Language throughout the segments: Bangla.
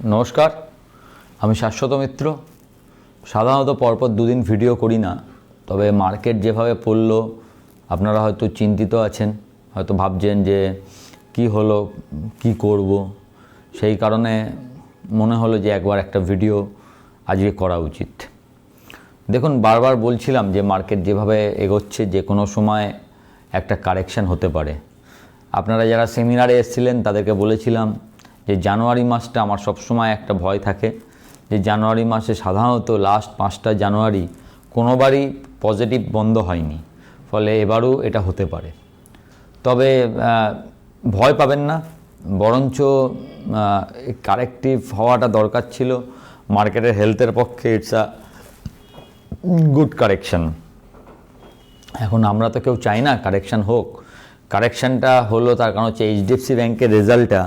নমস্কার, আমি শাশ্বত মিত্র। সাধারণত পরপর দুদিন ভিডিও করি না, তবে মার্কেট যেভাবে পড়ল আপনারা হয়তো চিন্তিত আছেন, হয়তো ভাবছেন যে কি হলো, কি করব। সেই কারণে মনে হলো যে একবার একটা ভিডিও আজকে করা উচিত। দেখুন, বারবার বলছিলাম যে মার্কেট যেভাবে এগোচ্ছে যে কোনো সময় একটা কারেকশান হতে পারে। আপনারা যারা সেমিনারে এসেছিলেন তাদেরকে বলেছিলাম যে জানুয়ারি মাসটা আমার সবসময় একটা ভয় থাকে যে জানুয়ারি মাসে সাধারণত লাস্ট 5টা জানুয়ারি কোনোবারই পজিটিভ বন্ধ হয়নি, ফলে এবারও এটা হতে পারে। তবে ভয় পাবেন না, বরঞ্চ কারেক্টিভ হওয়াটা দরকার ছিল। মার্কেটের হেলথের পক্ষে ইটস আ গুড কারেকশান। এখন আমরা তো কেউ চাই না কারেকশান হোক। কারেকশানটা হলো তার কারণ হচ্ছে এইচডিএফসি ব্যাংকের রেজাল্টটা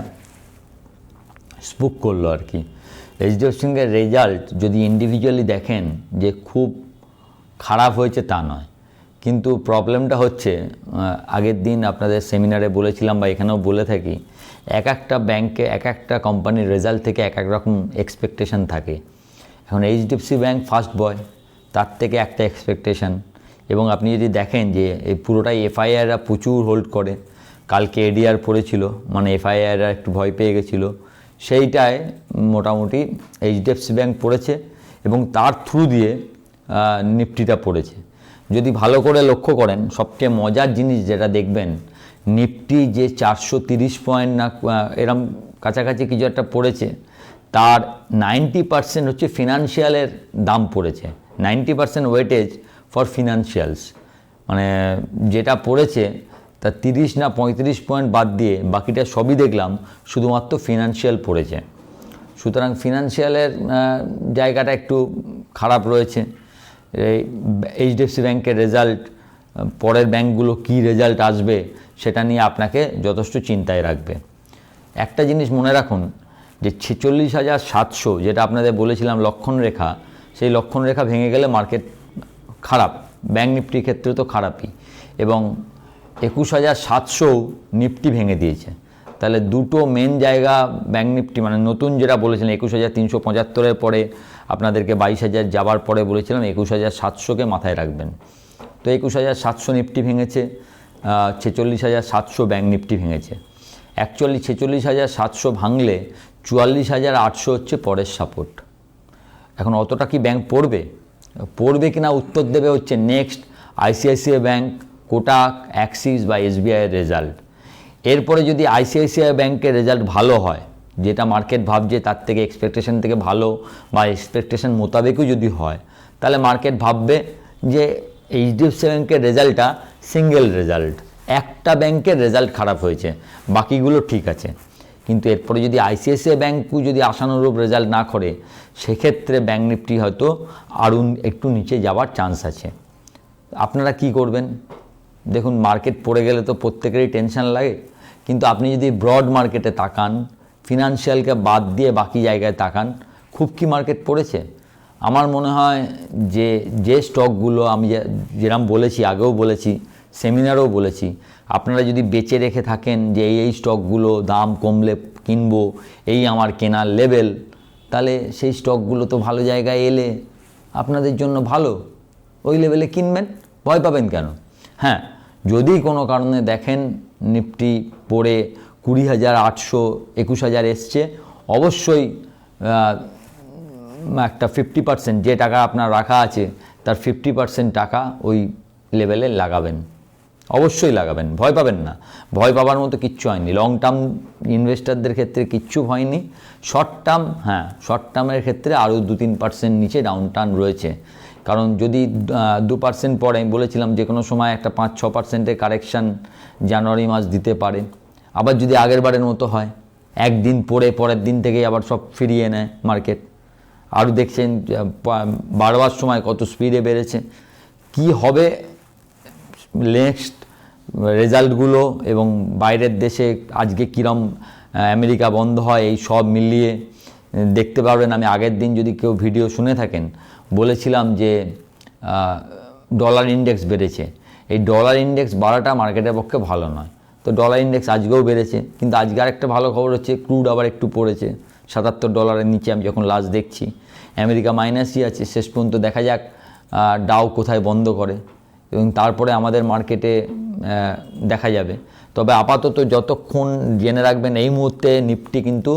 স্পুক করলো আর কি। এইচডিএফসি ব্যাংকের রেজাল্ট যদি ইন্ডিভিজুয়ালি দেখেন যে খুব খারাপ হয়েছে তা নয়, কিন্তু প্রবলেমটা হচ্ছে আগের দিন আপনাদের সেমিনারে বলেছিলাম বা এখানেও বলে থাকি, এক একটা ব্যাংকে এক একটা কোম্পানির রেজাল্ট থেকে এক এক রকম এক্সপেকটেশন থাকে। এখন এইচডিএফসি ব্যাংক ফার্স্ট বয়, তার থেকে একটা এক্সপেকটেশন। এবং আপনি যদি দেখেন যে এই পুরোটাই এফআইআররা প্রচুর হোল্ড করে। কালকে এডিআর পড়েছিল, মানে এফআইআররা একটু ভয় পেয়ে গেছিলো, সেইটায় মোটামুটি এইচডিএফসি ব্যাংক পড়েছে এবং তার থ্রু দিয়ে নিফটিটা পড়েছে। যদি ভালো করে লক্ষ্য করেন, সবচেয়ে মজার জিনিস যেটা দেখবেন, নিফটি যে 430 পয়েন্ট না এরম কাছাকাছি কিছু একটা পড়েছে, তার 90% হচ্ছে ফিনান্সিয়ালের দাম পড়েছে। 90% ওয়েটেজ ফর ফিনান্সিয়ালস, মানে যেটা পড়েছে তার 30 না 35 পয়েন্ট বাদ দিয়ে বাকিটা সবই দেখলাম শুধুমাত্র ফিনান্সিয়াল পড়েছে। সুতরাং ফিনান্সিয়ালের জায়গাটা একটু খারাপ রয়েছে। এইচডিএফসি ব্যাংকের রেজাল্ট, পরের ব্যাংকগুলো কি রেজাল্ট আসবে সেটা নিয়ে আপনাকে যথেষ্ট চিন্তায় রাখবে। একটা জিনিস মনে রাখুন যে 46,700 যেটা আপনাদের বলেছিলাম লক্ষণ রেখা, সেই লক্ষণ রেখা ভেঙে গেলে মার্কেট খারাপ। ব্যাংক নিফটির ক্ষেত্রে তো খারাপই, এবং 21,700 নিফটি ভেঙে দিয়েছে। তাহলে দুটো মেন জায়গা ব্যাংক নিফটি, মানে নতুন যেটা বলেছিলেন 21,375-এর পরে আপনাদেরকে 22,000 যাবার পরে বলেছিলাম 21,700কে মাথায় রাখবেন। তো 21,700 নিফটি ভেঙেছে, 46,700 ব্যাংক নিফটি ভেঙেছে। অ্যাকচুয়ালি 46,700 ভাঙলে 44,800 হচ্ছে পরের সাপোর্ট। এখন অতটা কি ব্যাংক পড়বে কিনা উত্তর দেবে হচ্ছে next ICICI bank, Kotak, Axis বা এসবিআইয়ের রেজাল্ট। এরপরে যদি আইসিআইসিআই ব্যাংকের রেজাল্ট ভালো হয়, যেটা মার্কেট ভাবছে তার থেকে এক্সপেকটেশন থেকে ভালো বা এক্সপেকটেশন মোতাবেকও যদি হয়, তাহলে মার্কেট ভাববে যে এইচডিএফসি ব্যাংকের রেজাল্টটা সিঙ্গেল রেজাল্ট, একটা ব্যাংকের রেজাল্ট খারাপ হয়েছে, বাকিগুলো ঠিক আছে। কিন্তু এরপরে যদি আইসিআইসিআই ব্যাংকও যদি আশানুরূপ রেজাল্ট না করে, সেক্ষেত্রে ব্যাংক নিফটি হয়তো আরও একটু নিচে যাওয়ার চান্স আছে। আপনারা কি করবেন? দেখুন, মার্কেট পড়ে গেলে তো প্রত্যেকেরই টেনশন লাগে, কিন্তু আপনি যদি ব্রড মার্কেটে তাকান, ফিনান্সিয়ালকে বাদ দিয়ে বাকি জায়গায় তাকান, খুব কি মার্কেট পড়েছে? আমার মনে হয় যে স্টকগুলো আমি যেরকম বলেছি, আগেও বলেছি, সেমিনারেও বলেছি, আপনারা যদি বেচে রেখে থাকেন যে এই স্টকগুলো দাম কমলে কিনবো, এই আমার কেনার লেভেল, তাহলে সেই স্টকগুলো তো ভালো জায়গায় এলে আপনাদের জন্য ভালো, ওই লেভেলে কিনবেন, ভয় পাবেন কেন? হ্যাঁ, যদি কোনো কারণে দেখেন নিফটি পড়ে 20,800, 21,000 এসছে, অবশ্যই একটা 50% যে টাকা আপনার রাখা আছে তার 50% টাকা ওই লেভেলে লাগাবেন, অবশ্যই লাগাবেন, ভয় পাবেন না। ভয় পাবার মতো কিচ্ছু হয়নি। লং টার্ম ইনভেস্টারদের ক্ষেত্রে কিচ্ছু হয়নি। শর্ট টার্মের ক্ষেত্রে আরও 2-3% নিচে ডাউন টার্ন রয়েছে। কারণ যদি 2% পরে, আমি বলেছিলাম যে কোনো সময় একটা 5-6%-এর কারেকশান জানুয়ারি মাস দিতে পারে। আবার যদি আগের বারের মতো হয়, একদিন পরে পরের দিন থেকেই আবার সব ফিরিয়ে নেয় মার্কেট। আরও দেখছেন বাড়বার সময় কত স্পিডে বেড়েছে। কি হবে নেক্সট রেজাল্টগুলো এবং বাইরের দেশে আজকে কীরম আমেরিকা বন্ধ হয়, এই সব মিলিয়ে দেখতে পারবেন। আমি আগের দিন যদি কেউ ভিডিও শুনে থাকেন, বলেছিলাম যে ডলার ইন্ডেক্স বেড়েছে। এই ডলার ইন্ডেক্স বাড়াটা মার্কেটের পক্ষে ভালো নয়। তো ডলার ইন্ডেক্স আজকেও বেড়েছে, কিন্তু আজকে আরেকটা ভালো খবর হচ্ছে ক্রুড আবার একটু পড়েছে, $77 নিচে আমি যখন লাস্ট দেখছি। আমেরিকা মাইনাসই আছে, শেষ পর্যন্ত দেখা যাক ডাও কোথায় বন্ধ করে এবং তারপরে আমাদের মার্কেটে দেখা যাবে। তবে আপাতত যতক্ষণ জেনে রাখবেন এই মুহূর্তে নিফটি কিন্তু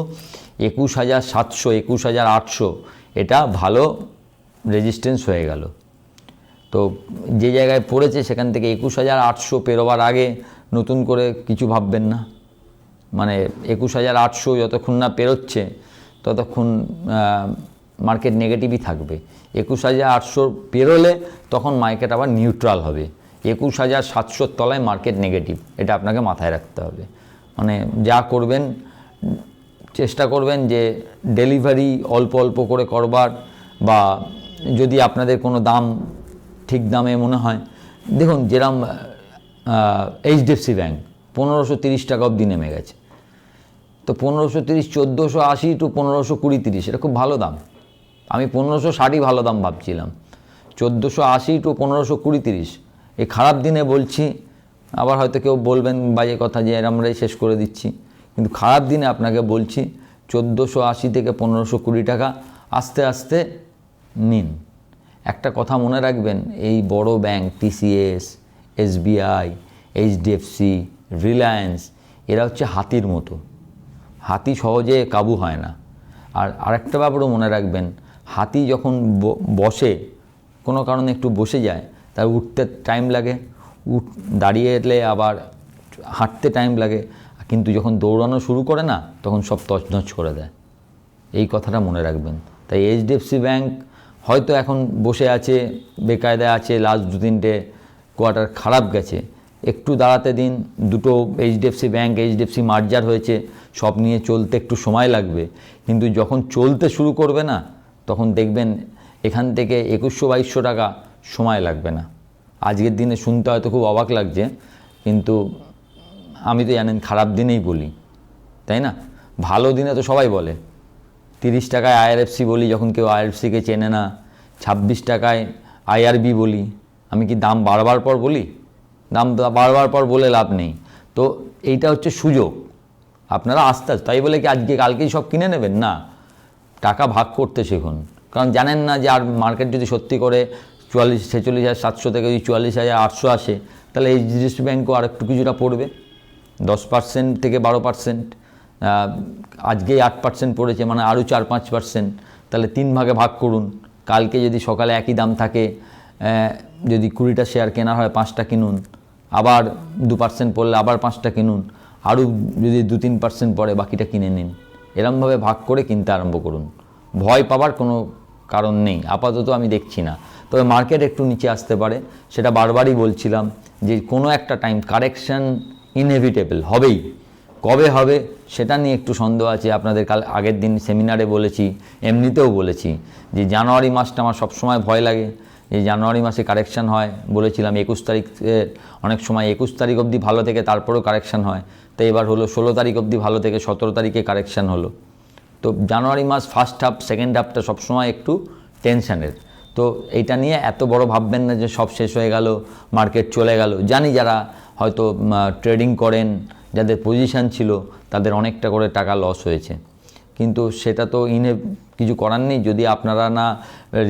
21,700 21,800 এটা ভালো রেজিস্ট্যান্স হয়ে গেল। তো যে জায়গায় পড়েছে সেখান থেকে 21,800 পেরোবার আগে নতুন করে কিছু ভাববেন না। মানে 21,800 যতক্ষণ না পেরোচ্ছে ততক্ষণ মার্কেট নেগেটিভই থাকবে। 21,800 পেরোলে তখন মার্কেট আবার নিউট্রাল হবে। 21,700 তলায় মার্কেট নেগেটিভ, এটা আপনাকে মাথায় রাখতে হবে। মানে যা করবেন চেষ্টা করবেন যে ডেলিভারি অল্প অল্প করে করবার, বা যদি আপনাদের কোনো দাম ঠিক দামে মনে হয়, দেখুন যেরকম HDFC ব্যাঙ্ক 1530 টাকা অবধি নেমে গেছে। তো 1530, 1480 টু 1520, 30 এটা খুব ভালো দাম। আমি 1560 ভালো দাম ভাবছিলাম, 1480 টু 1520, 30 এই খারাপ দিনে বলছি। আবার হয়তো কেউ বলবেন বাজে কথা যে আমরাই শেষ করে দিচ্ছি, কিন্তু খারাপ দিনে আপনাকে বলছি 1480 থেকে 1520 টাকা আস্তে আস্তে নিন। একটা কথা মনে রাখবেন, এই বড় bank TCS, SBI, HDFC, Reliance এরা হচ্ছে হাতির মতো, হাতি সহজে কাবু হয় না। আর আরেকটা ব্যাপারও মনে রাখবেন, হাতি যখন বসে, কোনো কারণে একটু বসে যায়, তার উঠতে টাইম লাগে, দাঁড়িয়ে এলে আবার হাঁটতে টাইম লাগে, কিন্তু যখন দৌড়ানো শুরু করে না তখন সব তছনছ করে দেয়। এই কথাটা মনে রাখবেন। তাই HDFC ব্যাংক হয়তো এখন বসে আছে, বেকায়দায় আছে, লাস্ট 2-3টে কোয়ার্টার খারাপ গেছে, একটু দাঁড়াতে দিন। দুটো HDFC ব্যাংক, HDFC মার্জার হয়েছে, সব নিয়ে চলতে একটু সময় লাগবে, কিন্তু যখন চলতে শুরু করবে না তখন দেখবেন এখান থেকে 2100-2200 টাকা সময় লাগবে না। আজকের দিনে শুনতে হয়তো খুব অবাক লাগছে, কিন্তু আমি তো জানেন খারাপ দিনেই বলি, তাই না? ভালো দিনে তো সবাই বলে 30 টাকায় IRFC বলি, যখন কেউ IRFCকে চেনে না। 26 টাকায় IRB বলি। আমি কি দাম বাড়বার পর বলি? দাম বাড়বার পর বলে লাভ নেই। তো এইটা হচ্ছে সুযোগ, আপনারা আস্তে আস্তে, তাই বলে কি আজকে কালকেই সব কিনে নেবেন না, টাকা ভাগ করতে শিখুন। কারণ জানেন না যে আর মার্কেট যদি সত্যি করে 46,700 থেকে যদি 44,800 আসে, তাহলে HDFC ব্যাঙ্কও আর একটু কিছুটা পড়বে, 10% থেকে 12%। আজকেই 8% পড়েছে, মানে আরও 4-5%। তাহলে 3 ভাগে ভাগ করুন। কালকে যদি সকালে একই দাম থাকে, যদি 20টা শেয়ার কেনা হয় 5টা কিনুন, আবার 2% পড়লে আবার 5টা কিনুন, আরও যদি 2-3% পড়ে বাকিটা কিনে নিন। এরমভাবে ভাগ করে কিনতে আরম্ভ করুন। ভয় পাবার কোনো কারণ নেই, আপাতত আমি দেখছি না। তবে মার্কেট একটু নিচে আসতে পারে, সেটা বারবারই বলছিলাম যে কোনো একটা টাইম কারেকশান ইনএভিটেবল হবেই। কবে হবে সেটা নিয়ে একটু সন্দেহ আছে। আপনাদের কাল আগের দিন সেমিনারে বলেছি, এমনিতেও বলেছি যে জানুয়ারি মাসটা আমার সবসময় ভয় লাগে, যে জানুয়ারি মাসে কারেকশান হয়। বলেছিলাম 21 তারিখে, অনেক সময় 21 তারিখ অবধি ভালো থেকে তারপরেও কারেকশান হয়। তো এবার হলো 16 তারিখ অবধি ভালো থেকে 17 তারিখে কারেকশান হলো। তো জানুয়ারি মাস ফার্স্ট হাফ, সেকেন্ড হাফটা সবসময় একটু টেনশানের। তো এইটা নিয়ে এত বড় ভাববেন না যে সব শেষ হয়ে গেল, মার্কেট চলে গেল। জানি যারা হয়তো ট্রেডিং করেন, যাদের পজিশান ছিল, তাদের অনেকটা করে টাকা লস হয়েছে, কিন্তু সেটা তো কিছু করার নেই। যদি আপনারা না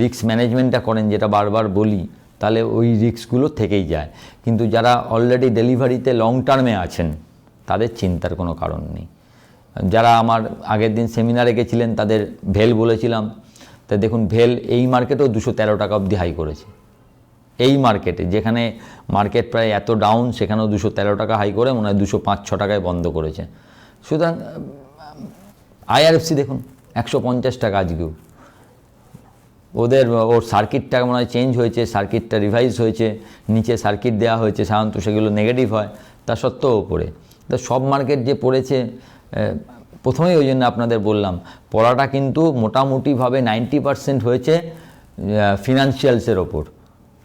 রিস্ক ম্যানেজমেন্টটা করেন, যেটা বারবার বলি, তাহলে ওই রিস্কগুলো থেকেই যায়। কিন্তু যারা অলরেডি ডেলিভারিতে লং টার্মে আছেন, তাদের চিন্তার কোনো কারণ নেই। যারা আমার আগের দিন সেমিনারে গেছিলেন তাদের ভেল বলেছিলাম, তা দেখুন ভেল এই মার্কেটেও 213 টাকা অবধি হাই করেছে। এই মার্কেটে, যেখানে মার্কেট প্রায় এত ডাউন, সেখানেও 213 টাকা হাই করে মনে হয় 205-6 টাকায় বন্ধ করেছে। সুতরাং IRFC দেখুন 150 টাকা আজকেও। ওর সার্কিটটা মনে হয় চেঞ্জ হয়েছে, সার্কিটটা রিভাইজ হয়েছে, নিচে সার্কিট দেওয়া হয়েছে, সাধারণত সেগুলো নেগেটিভ হয়, তা সত্ত্বেও ওপরে। তা সব মার্কেট যে পড়েছে, প্রথমেই ওই জন্য আপনাদের বললাম, পড়াটা কিন্তু মোটামুটিভাবে 90% হয়েছে ফিনান্সিয়ালসের ওপর,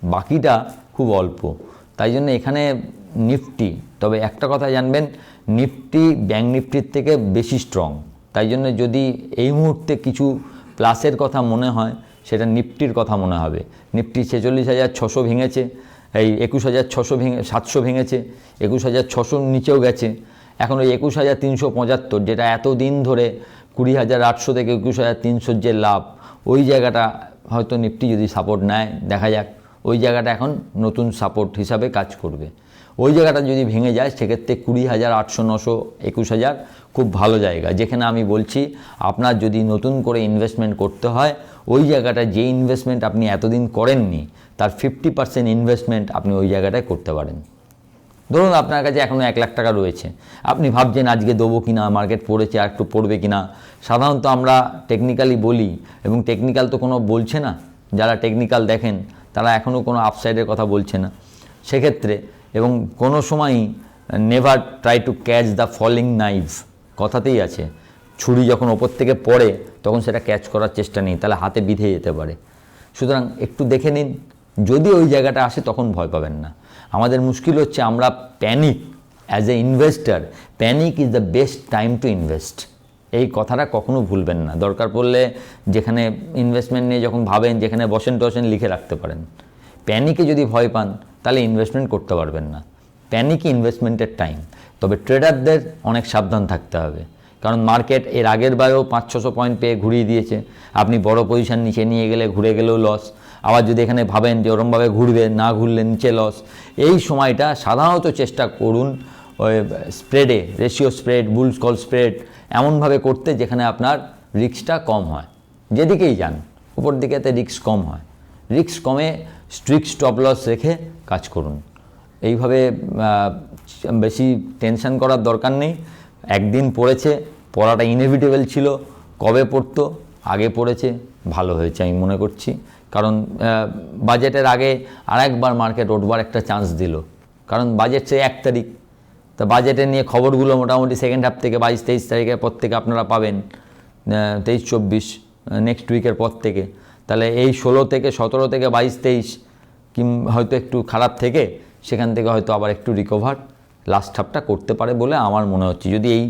বাকিটা খুব অল্প। তাই জন্য এখানে নিফটি, তবে একটা কথা জানবেন, নিফটি ব্যাঙ্ক নিফটির থেকে বেশি স্ট্রং। তাই জন্য যদি এই মুহূর্তে কিছু প্লাসের কথা মনে হয়, সেটা নিফটির কথা মনে হবে। নিফটি 46,600 ভেঙেছে, এই 21,700 ভেঙেছে, 21,600 নিচেও গেছে। এখন ওই 21,375, যেটা এতদিন ধরে 20,800 থেকে 21,300 যে লাভ, ওই জায়গাটা হয়তো নিফটি যদি সাপোর্ট নেয়, দেখা যাক, ওই জায়গাটা এখন নতুন সাপোর্ট হিসাবে কাজ করবে। ওই জায়গাটা যদি ভেঙে যায় সেক্ষেত্রে 20,800, 900, 21,000 খুব ভালো জায়গা, যেখানে আমি বলছি আপনার যদি নতুন করে ইনভেস্টমেন্ট করতে হয়, ওই জায়গাটা যে ইনভেস্টমেন্ট আপনি এতদিন করেননি তার 50% ইনভেস্টমেন্ট আপনি ওই জায়গাটায় করতে পারেন। ধরুন আপনার কাছে এখনও 1 লাখ টাকা রয়েছে, আপনি ভাবছেন আজকে দেবো কিনা, মার্কেট পড়েছে আর একটু পড়বে কিনা। সাধারণত আমরা টেকনিক্যালি বলি, এবং টেকনিক্যাল তো কোনো বলছে না, যারা টেকনিক্যাল দেখেন তারা এখনও কোনো আপসাইডের কথা বলছে না সেক্ষেত্রে। এবং কোনো সময়ই never try to catch the falling knife, কথাতেই আছে, ছুরি যখন ওপর থেকে পড়ে তখন সেটা ক্যাচ করার চেষ্টা নেই, তাহলে হাতে বিঁধে যেতে পারে। সুতরাং একটু দেখে নিন, যদি ওই জায়গাটা আসে তখন ভয় পাবেন না। আমাদের মুশকিল হচ্ছে আমরা panic, as a investor panic is the best time to invest. এই কথাটা কখনো ভুলবেন না। দরকার পড়লে যেখানে ইনভেস্টমেন্ট নিয়ে যখন ভাবেন, যেখানে বসেন টসেন লিখে রাখতে পারেন। প্যানিকে যদি ভয় পান তাহলে ইনভেস্টমেন্ট করতে পারবেন না। প্যানিকই ইনভেস্টমেন্টের টাইম। তবে ট্রেডারদের অনেক সাবধান থাকতে হবে, কারণ মার্কেট এর আগের বারেও 500-600 পয়েন্ট পেয়ে ঘুরিয়ে দিয়েছে। আপনি বড় পজিশন নিচে নিয়ে গেলে ঘুরে গেলেও লস, আবার যদি এখানে ভাবেন যে ওরমভাবে ঘুরবে, না ঘুরলে নিচে লস। এই সময়টা সাধারণত চেষ্টা করুন ওই স্প্রেডে, ratio spread, bulls call spread, এমনভাবে করতে যেখানে আপনার রিস্কটা কম হয়। যেদিকেই যান উপর দিকেতে রিস্ক কম হয়, রিস্ক কমে স্ট্রিক্ট স্টপ লস রেখে কাজ করুন। এইভাবে বেশি টেনশন করার দরকার নেই। একদিন পড়েছে, পড়াটা ইনএভিটেবল ছিল, কবে পড়তো, আগে পড়েছে, ভালো হয়েছে আমি মনে করছি। কারণ বাজেটের আগে আরেকবার মার্কেট উঠবার একটা চান্স দিল, কারণ বাজেট সে 1 তারিখ। তা বাজেটের নিয়ে খবরগুলো মোটামুটি সেকেন্ড হাফ থেকে 22-23 তারিখের পর থেকে আপনারা পাবেন, 23-24 নেক্সট উইকের পর থেকে। তাহলে এই 16 থেকে 17 থেকে 22-23 হয়তো একটু খারাপ থেকে সেখান থেকে হয়তো আবার একটু রিকভার লাস্ট হাফটা করতে পারে বলে আমার মনে হচ্ছে। যদি এই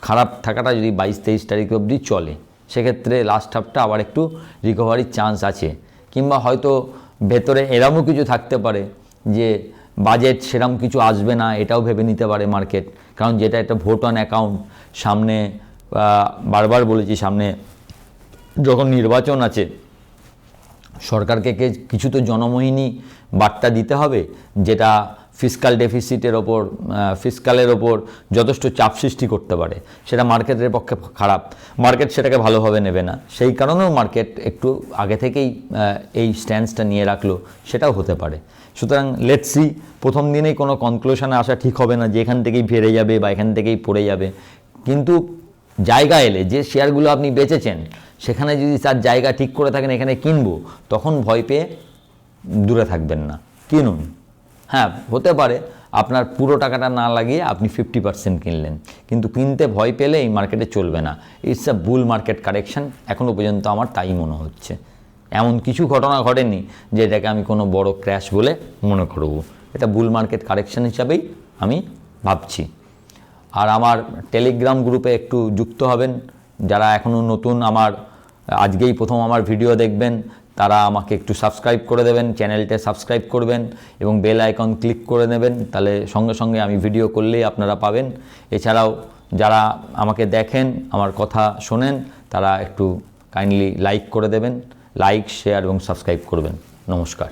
খারাপ থাকাটা যদি 22-23 তারিখ অবধি চলে, সেক্ষেত্রে লাস্ট হাফটা আবার একটু রিকভারির চান্স আছে। কিংবা হয়তো ভেতরে এরমও কিছু থাকতে পারে যে বাজেট সেরম কিছু আসবে না, এটাও ভেবে নিতে পারে মার্কেট। কারণ যেটা একটা ভোট অন অ্যাকাউন্ট, সামনে বারবার বলেছি, সামনে যখন নির্বাচন আছে সরকারকে কিছু তো জনমোহিনী বার্তা দিতে হবে, যেটা ফিসকাল ডেফিসিটের ওপর, ফিসকালের ওপর যথেষ্ট চাপ সৃষ্টি করতে পারে। সেটা মার্কেটের পক্ষে খারাপ, মার্কেট সেটাকে ভালোভাবে নেবে না। সেই কারণেও মার্কেট একটু আগে থেকেই এই স্ট্যান্সটা নিয়ে রাখলো, সেটাও হতে পারে। সুতরাং লেটস সি, প্রথম দিনেই কোনো কনক্লুশনে আসা ঠিক হবে না যে এখান থেকেই ফিরে যাবে বা এখান থেকেই পড়ে যাবে। কিন্তু জায়গা এলে, যে শেয়ারগুলো আপনি বেচেছেন সেখানে যদি তার জায়গা ঠিক করে থাকেন এখানে কিনবো, তখন ভয় পেয়ে দূরে থাকবেন না, কিনুন। হ্যাঁ, হতে পারে আপনার পুরো টাকাটা না লাগিয়ে আপনি 50% কিনলেন, কিন্তু কিনতে ভয় পেলে এই মার্কেটে চলবে না। It's a bull market correction, এখনও পর্যন্ত আমার তাই মনে হচ্ছে। এমন কিছু ঘটনা ঘটেনি যে এটাকে আমি কোনো বড় ক্র্যাশ বলে মনে করব। এটা বুল মার্কেট কারেকশন হিসাবেই আমি ভাবছি। আর আমার টেলিগ্রাম গ্রুপে একটু যুক্ত হবেন যারা এখনও নতুন, আমার আজকেই প্রথম আমার ভিডিও দেখবেন, তারা আমাকে একটু সাবস্ক্রাইব করে দেবেন, চ্যানেলটা সাবস্ক্রাইব করবেন এবং বেল আইকন ক্লিক করে নেবেন, তাহলে সঙ্গে সঙ্গে আমি ভিডিও করলেই আপনারা পাবেন। এছাড়াও যারা আমাকে দেখেন, আমার কথা শোনেন, তারা একটু কাইন্ডলি লাইক করে দেবেন, লাইক, শেয়ার এবং সাবস্ক্রাইব করবেন। নমস্কার।